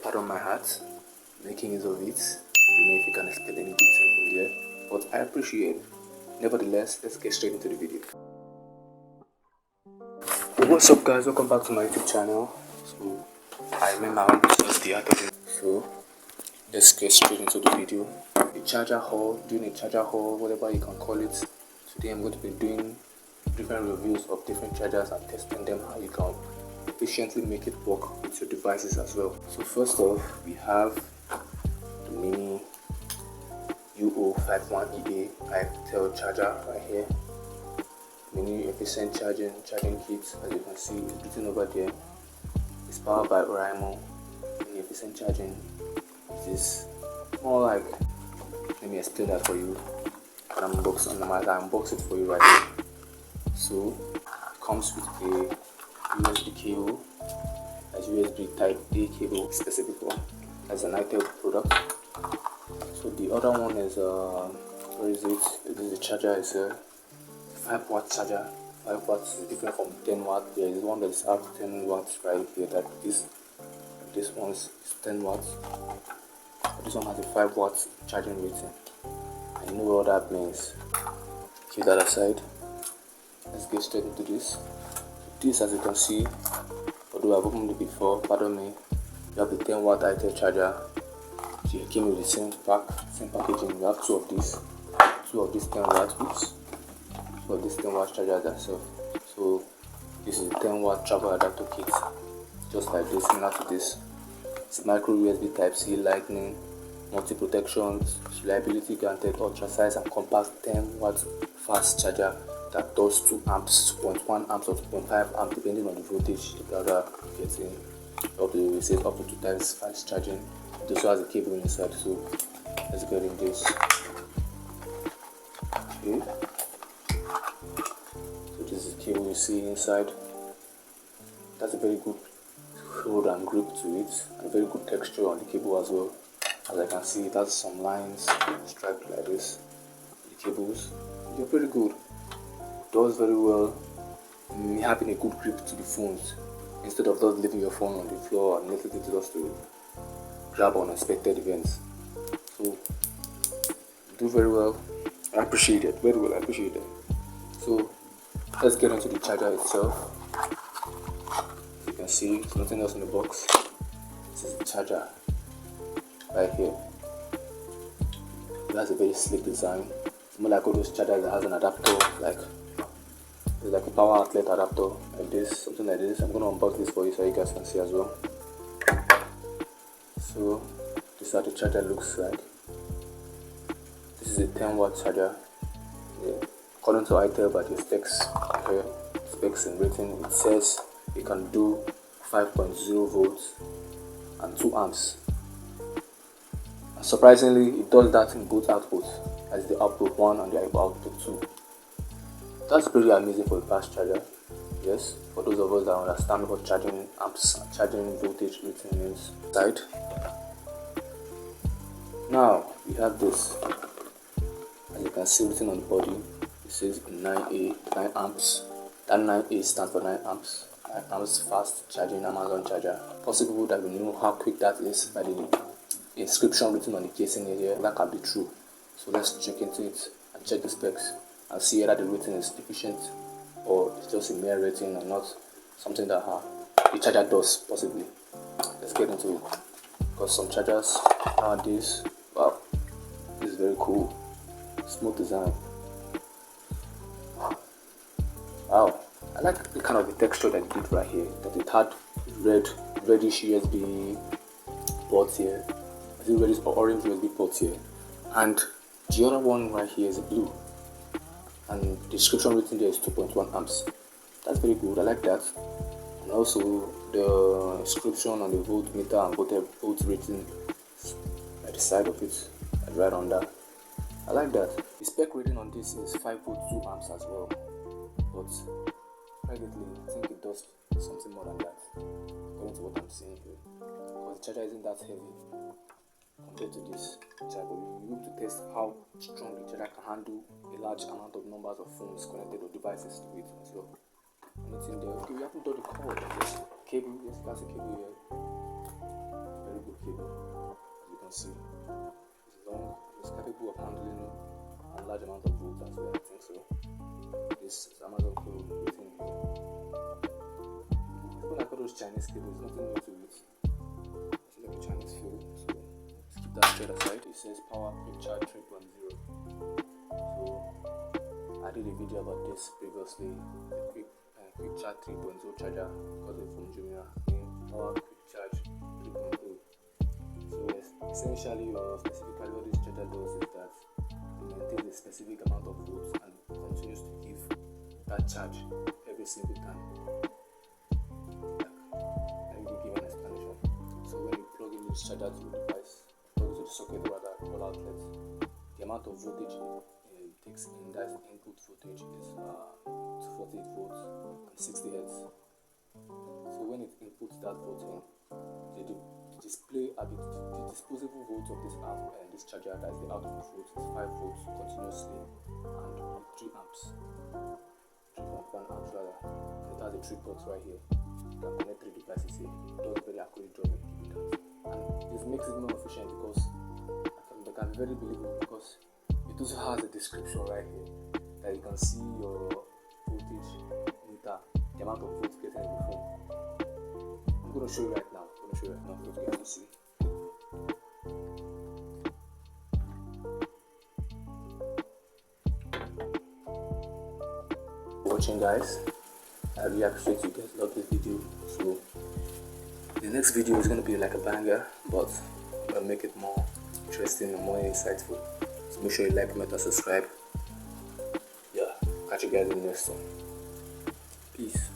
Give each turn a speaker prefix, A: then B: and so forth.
A: pardon my heart, making use of it. I don't know if you can expect anything simple here, but I appreciate it. Nevertheless, let's get straight into the video. What's up guys, welcome back to my YouTube channel. So I remember I want to just the art of it. So let's get straight into the video. A charger haul, doing a charger haul, whatever you can call it. Today I'm going to be doing different reviews of different chargers and testing them how you can efficiently make it work with your devices as well. So first off, we have the mini UO51EA ITEL charger right here. Mini efficient charging kit, as you can see, it's written over there. It's powered by Oraimo. Mini efficient charging. It is more like, let me explain that for you. I'll unbox it for you right here. So it comes with a USB cable, as USB Type A cable, specific one, as an ITEL product. So the other one is where is it? This is the charger. It's a 5-watt charger. 5 watts is different from 10 watts. There is one that's up 10 watts right here. That this one is 10 watts. This one has a 5 watts charging rating. I know what that means. Keep that aside. Let's get straight into this. This, as you can see, although I've opened it before, pardon me, you have the 10 watt ITEL charger. So it came with the same packaging. You have two of these 10 watt hooks. For this 10 watt charger itself. So this is a 10 watt travel adapter kit, just like this, similar to this. It's micro USB Type C, lightning, multi protections, reliability granted, ultra size and compact 10 watt fast charger that does 2 amps, 2.1 amps or 2.5 amps depending on the voltage the browser gets in. Up to 2 times fast charging. It also has a cable inside, so let's get in this. Okay. This is the cable you see inside. That's a very good hold and grip to it, and a very good texture on the cable as well. As I can see, it has some lines striped like this. The cables, they're pretty good. It does very well in having a good grip to the phones, instead of just leaving your phone on the floor and letting it just to grab unexpected events. So, do very well. I appreciate it. Very well, I appreciate it. So, let's get into the charger itself. As you can see, there's nothing else in the box. This is the charger right here. It has a very sleek design. It's more like all those chargers that has an adapter, it's like a power outlet adapter, like this, something like this. I'm gonna unbox this for you so you guys can see as well. So this is how the charger looks like. This is a 10 watt charger. Yeah. According to ITEL, by the specs and rating, it says it can do 5.0 volts and 2 amps. And surprisingly, it does that in both outputs, as the output 1 and the output 2. That's pretty amazing for a fast charger. Yes, for those of us that understand what charging amps and charging voltage rating means. Now we have this. As you can see written on the body, it says 9A, 9 amps. That 9A stands for 9 amps. 9 amps fast charging Amazon charger. Possible that we know how quick that is by the inscription written on the casing area. That can be true. So let's check into it and check the specs and see whether the rating is efficient or it's just a mere rating and not something that the charger does possibly. Let's get into it. Because some chargers nowadays, wow, this is very cool. Smooth design. Wow, I like the kind of the texture that it did right here. That it had reddish USB ports here. I think reddish or orange USB ports here. And the other one right here is blue. And the description written there is 2.1 amps. That's very good. I like that. And also the inscription on the voltmeter and volt rating at the side of it, right on that. I like that. The spec rating on this is 5 volts 2 amps as well, but privately I think it does something more than that, according to what I'm seeing here, because the charger isn't that heavy compared to this charger. We need to test how strong the charger can handle a large amount of numbers of phones connected or devices to it as well. Anything there? Okay, we haven't done the cord. Yes, cable. Yes, that's a cable here. Very good. see. It's long, it's capable of handling a large amount of volts as well, I think so. This is Amazon code written here. It's not like all those Chinese cables, nothing new to it. It's like a Chinese feel, so let's keep that straight aside. It says power quick charge 3.0. So I did a video about this previously, the quick charge 3.0 charger, got it from Jumia, power quick charge 3.0. So essentially or specifically what this charger does is that it maintains a specific amount of volts and continues to give that charge every single time. Let me give an explanation. So when you plug in this charger to the device, plug it to the socket rather, wall outlet, the amount of voltage it takes in, that input voltage, is 248 volts and 60 hertz. So when it inputs that volt in, the disposable volts of this charger, that is the output volt, is 5 volts continuously and 3 amps, 3.1 amps rather. It has a 3 ports right here. You can connect 3 devices here. It does a very accurate job in doing that. And this makes it more efficient because they can be very believable, because it also has a description right here that you can see your voltage meter, the amount of volts getting in the phone. I'm going to show you right now. For you guys to see. Watching, guys. I really appreciate you guys love this video. So the next video is going to be like a banger, but I'm going to make it more interesting and more insightful. So make sure you like, comment, and subscribe. Yeah, catch you guys in the next one. Peace.